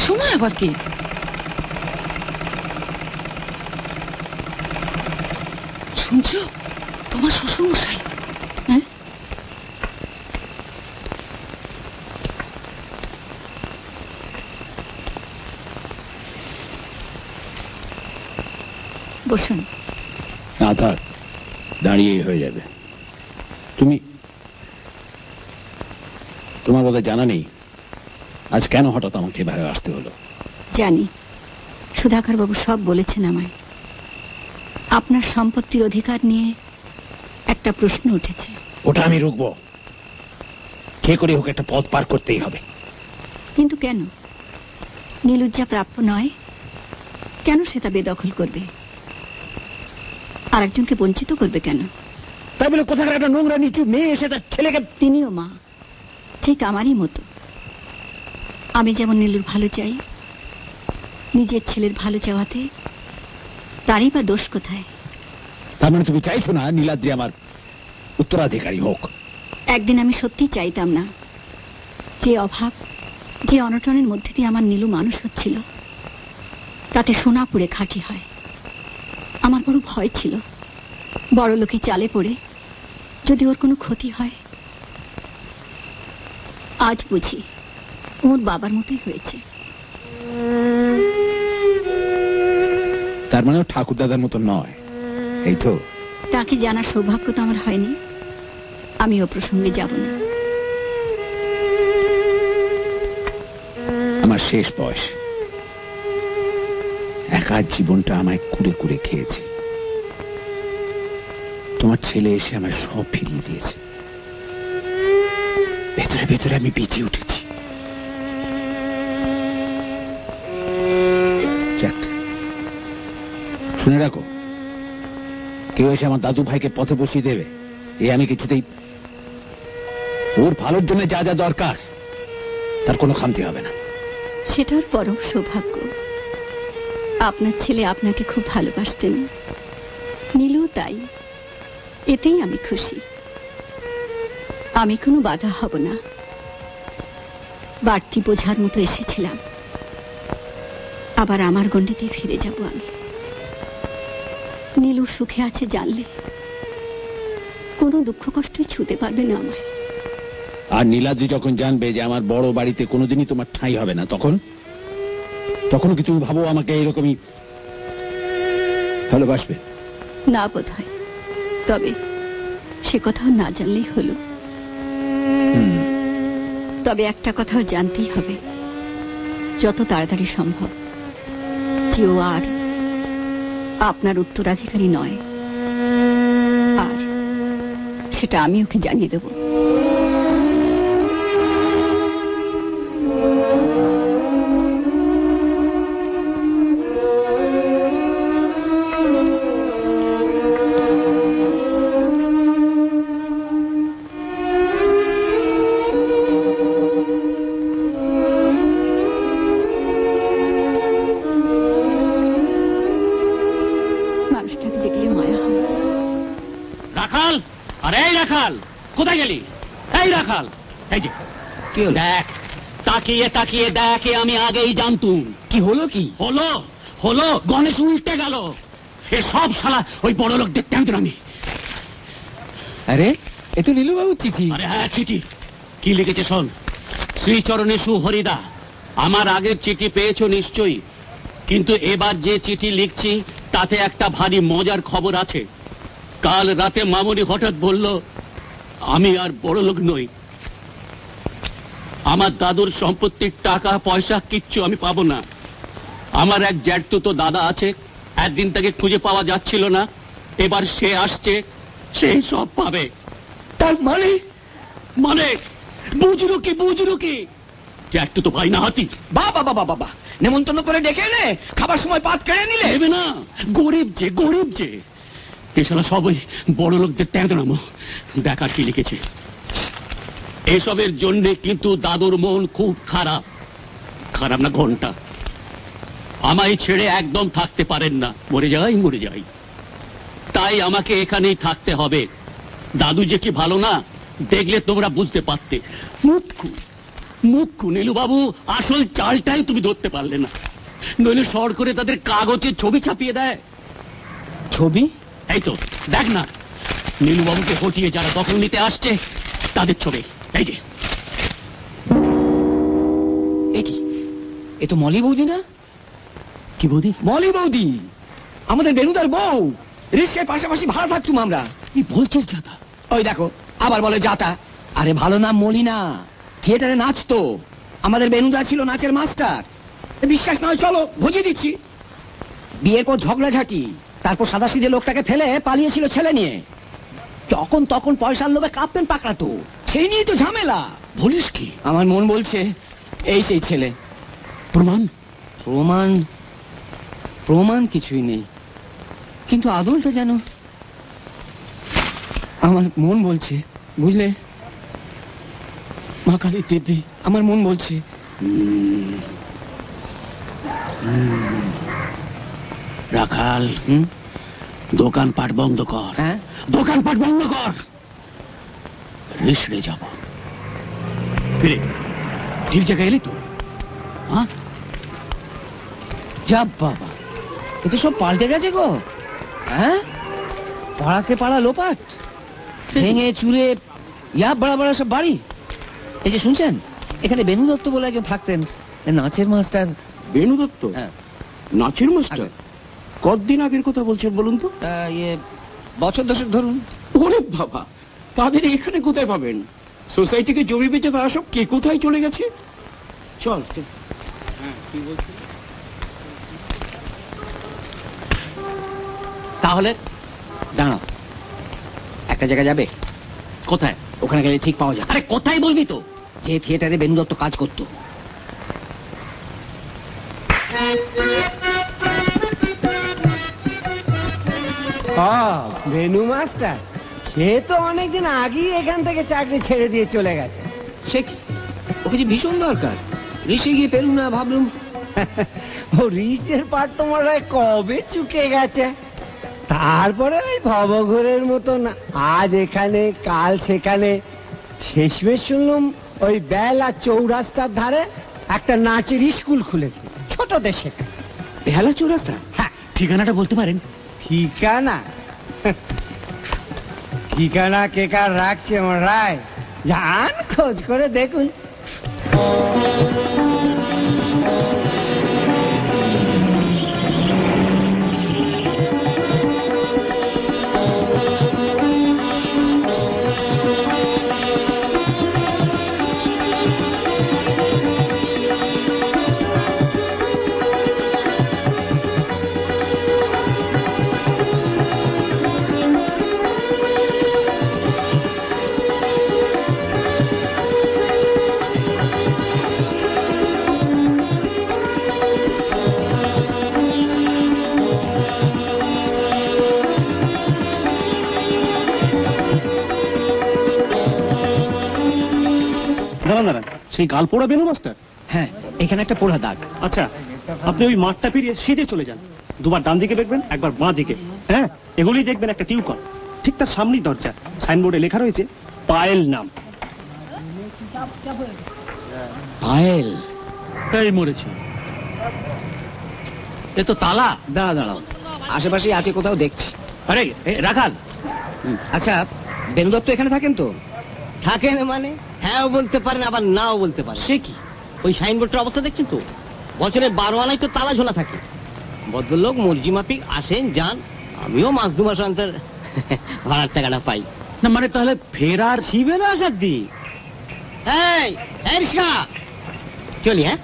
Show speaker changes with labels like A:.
A: সময় আবার কি? শুনছো তোমার শ্বশুর মশাই? হ্যাঁ,
B: বসুন।
C: না থাক, দাঁড়িয়েই হয়ে যাবে। তুমি, তোমার কথা জানা নেই আজ কেন হঠাৎ আমাকে এভাবে আসতে হলো?
B: জানি, সুধাকর বাবু সব বলেছেন আমায়। আপনার সম্পত্তির অধিকার নিয়ে একটা প্রশ্ন উঠেছে।
C: ওটা আমি রুখবো, কে করে হোক একটা পথ পার করতেই হবে।
B: কিন্তু কেন? নীলুর যা প্রাপ্য নয়, কেন সে তা বেদখল করবে? আর একজনকে বঞ্চিত করবে কেন?
C: তাই বলে কোথাকার একটা নোংরা নিচু মেয়ে এসে তার ছেলেকে...
B: তিনিও মা, ঠিক আমারই মতো। আমি যেমন নীলুর ভালো চাই, নিজের ছেলের ভালো চাওয়াতে তারই বা দোষ কোথায়?
C: তার মানে তুমি চাইছো না নীলাদ্রি আমার উত্তরাধিকারী হোক?
B: একদিন আমি সত্যি চাইতাম না। যে অভাব, যে অনটনের মধ্যে দিয়ে আমার নীলু মানুষ হচ্ছিল, তাতে সোনা পুড়ে খাঁটি হয়। আমার বড় ভয় ছিল, বড় লোকে চালে পড়ে যদি ওর কোনো ক্ষতি হয়। আজ বুঝি ওর বাবার মতোই হয়েছে।
C: তার মানে ঠাকুর দাদার মতো নয়, এই তো?
B: তাকে জানার সৌভাগ্য তো আমার হয়নি, আমি ও প্রসঙ্গে যাব না।
C: আমার শেষ বয়স, একা জীবনটা আমায় কুড়ে কুড়ে খেয়েছে। তোমার ছেলে এসে আমায় সব ফিরিয়ে দিয়েছে। ভেতরে ভেতরে আমি বেঁচে উঠেছি। যাক, শুনে রাখো, কেউ এসে আমার দাদু ভাইকে পথে বসিয়ে দেবে এ আমি কিছুতেই... ওর ভালোর জন্য যা যা দরকার তার কোনো খামতি হবে না।
B: সেটার পরও সৌভাগ্য, আপনার ছেলে আপনাকে খুব ভালোবাসতেন, নীলু তাই। এতেই আমি খুশি। আমি কোনো বাধা হব না। বাড়তি বোঝার মতো এসেছিলাম, আবার আমার গণ্ডিতেই ফিরে যাব আমি। নীলু সুখে আছে জানলে কোনো দুঃখ কষ্টই ছুঁতে পারবে না আমায়।
C: আর নীলাদ্রি যখন জানবে যে আমার বড় বাড়িতে কোনোদিনই তোমার ঠাঁই হবে না, তখন কি তুমি ভাবো আমাকে এইরকমই ভালোবাসবে?
B: না বোধ হয়, তবে সে কথাও না জানলেই হলো। তবে একটা কথাও জানতেই হবে, যত তাড়াতাড়ি সম্ভব, যে ও আর আপনার উত্তরাধিকারী নয়। আর সেটা আমি ওকে জানিয়ে দেব।
D: কোথায় গেলি? এই রাখাল, এই যে দেখ, তাকিয়ে তাকিয়ে দেখ, আমি আগেই জানতুম।
E: কি হলো? কি
D: হলো? হলো গণেশ উল্টে গেল। সে সব শালা ওই বড় লোক দেখতে আনতেন আমি।
E: আরে এ তো নীলুবাবুর চিঠি।
D: আরে হ্যাঁ, চিঠি। কি লিখেছে শোন। শ্রীচরণে সুহরিদা, আমার আগের চিঠি পেয়েছো নিশ্চয়ই, কিন্তু এবার যে চিঠি লিখছি তাতে একটা ভারী মজার খবর আছে। কাল রাতে মামুনি হঠাৎ বলল আমি আর বড় লোক নই। আমার দাদুর সম্পত্তির টাকা পয়সা কিচ্ছু আমি পাবো না। আমার এক জ্যাঠতুতো দাদা আছে, একদিন তাকে খুঁজে পাওয়া যাচ্ছিল না, এবার সে আসছে, সেই সব পাবে।
E: তার মানে?
D: মানে বুঝলো কি জ্যাঠতুতো ভাই না হাতি।
E: বাবা বাবা বাবা, নেমন্তন্ন করে ডেকে এনে খাবার সময় পাত কেড়ে নিলে।
D: নেবে না, গরিব যে এসব সবই বড় লোকদের ট্যাঁদনামো। দেখার কি লিখেছে। এসবের জন্য কিন্তু দাদুর মন খুব খারাপ। খারাপ না ঘন্টা। আমায় ছেড়ে একদম থাকতে পারেন না, মরে যাই। তাই আমাকে এখানেই থাকতে হবে। দাদু যে কি ভালো না, দেখলে তোমরা বুঝতে পারতে। মুখ্য নীলু বাবু, আসল চালটাই তুমি ধরতে পারলে না, নইলে শর্ট করে তাদের কাগজে ছবি ছাপিয়ে দেয়।
E: ছবি?
D: এই তো দেখ না, নীলু বাবুকে হটিয়ে যারা দখল নিতে আসছে তাদের ছবি। এই যে
E: এ কি, এ তো মলি বৌদি না?
D: কি বৌদি?
E: মলি বৌদি, আমাদের বেনুদার বউ। রিক্সার পাশাপাশি ভাড়া থাকতুম আমরা।
D: কি বলছিস দাদা?
E: ওই দেখো আবার বলে যাতা। আরে ভালো নাম মলি না, থিয়েটারে নাচতো। আমাদের বেনুদা ছিল নাচের মাস্টার। বিশ্বাস নয় চলো বুঝিয়ে দিচ্ছি। বিয়ের পর ঝগড়াঝাটি, তারপর সাদাসিধে লোকটাকে ফেলে পালিয়েছিল ছেলে নিয়ে। তখন তখন পয়সার লোভে কাঁপতেন পাকড়াতো, সেই নিয়ে তো ঝামেলা।
D: বলিস কি?
E: আমার মন বলছে এই সেই ছেলে।
D: প্রমাণ?
E: প্রমাণ? প্রমাণ কিছুই নেই, কিন্তু আদলটা যেন আমার মন বলছে, বুঝলে মা কালী দেবী, আমার মন বলছে।
D: রাখাল, দোকানপাট বন্ধ কর।
E: হ্যাঁ,
D: দোকানপাট বন্ধ কর, রেসড়ে যাব। ফিরে ঠিক জায়গায় এলি তো? হ্যাঁ,
E: যা বাবা, এ তো সব পাল্টে গেছে গো। হ্যাঁ, পাড়াকে পাড়া লোপাট, ভেঙে চুরে ইয়া বড় বড় সব বাড়ি। এই যে শুনছেন, এখানে বেনু দত্ত বলে একজন থাকতেন, নাচের মাস্টার।
F: বেনু দত্ত?
E: হ্যাঁ।
F: নাচের মাস্টার? কতদিন আগের কথা বলছেন বলুন তো?
E: ইয়ে বছর দশেক ধরুন।
F: ওরে বাবা, তাদের এখানে কোথায় পাবেন? সোসাইটিকে জমি বেচে তারা সব কে কোথায় চলে গেছে। চল চল।
D: তাহলে
E: দাঁড়াও, একটা জায়গা যাবে,
D: কোথায়?
E: ওখানে গেলে ঠিক পাওয়া যাবে।
D: আরে কোথায় বলবি তো?
E: যে থিয়েটারে বেনু দত্ত কাজ করতো।
G: বেনু মাস্টার, সে তো অনেকদিন আগেই এখান থেকে চাকরি ছেড়ে দিয়ে চলে গেছে।
E: সে কি? ওকে যে ভীষণ দরকার। ঋষি গিয়ে পেলু না, ভাবলুম
G: ও রিসের পার তোমার কবে চুকে গেছে। তারপরে ওই ভবঘুরের মতন আজ এখানে কাল সেখানে। শেষমেশ শুনলাম ওই বেলা চৌরাস্তার ধারে একটা নাচের স্কুল খুলেছে, ছোটদের শেখায়।
E: বেহালা চৌরাস্তা?
G: হ্যাঁ,
D: ঠিকানাটা বলতে পারেন?
G: ঠিকানা? ঠিকানা কে কার রাখছে আমার রায়, যান খোঁজ করে দেখুন।
F: দাঁড়ান দাঁড়ান, সেই গাল পোড়া বেনু মাস্টার?
E: হ্যাঁ, এখানে একটা পোড়া দাগ।
F: আচ্ছা, আপনি ওই মাঠটা পেরিয়ে সিধে চলে যান। দুবার ডান দিকে দেখবেন, একবার বাঁ দিকে। হ্যাঁ, এগুলি দেখবেন একটা টিউকল, ঠিক তার সামনেই দরজা। সাইনবোর্ডে লেখা রয়েছে পায়েল নাম।
E: পায়েল?
D: এই মরেছে। এ তো তালা।
E: দাঁড়াও দাঁড়াও, আশেপাশে আছে কোথাও দেখছি।
D: আরে রাখাল,
E: আচ্ছা, বেনু দত্ত এখানে থাকেন তো?
H: থাকেন মানে হ্যাঁ বলতে পারেন, আবার নাও বলতে পারেন।
E: সে কি?
H: ওই সাইনবোর্ডের অবস্থা দেখছেন তো? বছরে 12 আনায় তো তালা ঝোলা থাকে। ভদ্রলোক মর্জি মাফিক আসেন যান, আমিও মাস দু মাস অন্তর ভাড়ার টাকাটা পাই।
D: না মানে তাহলে ফেরার
H: শিবের আসার দি। এই রিস্কা চলি। হ্যাঁ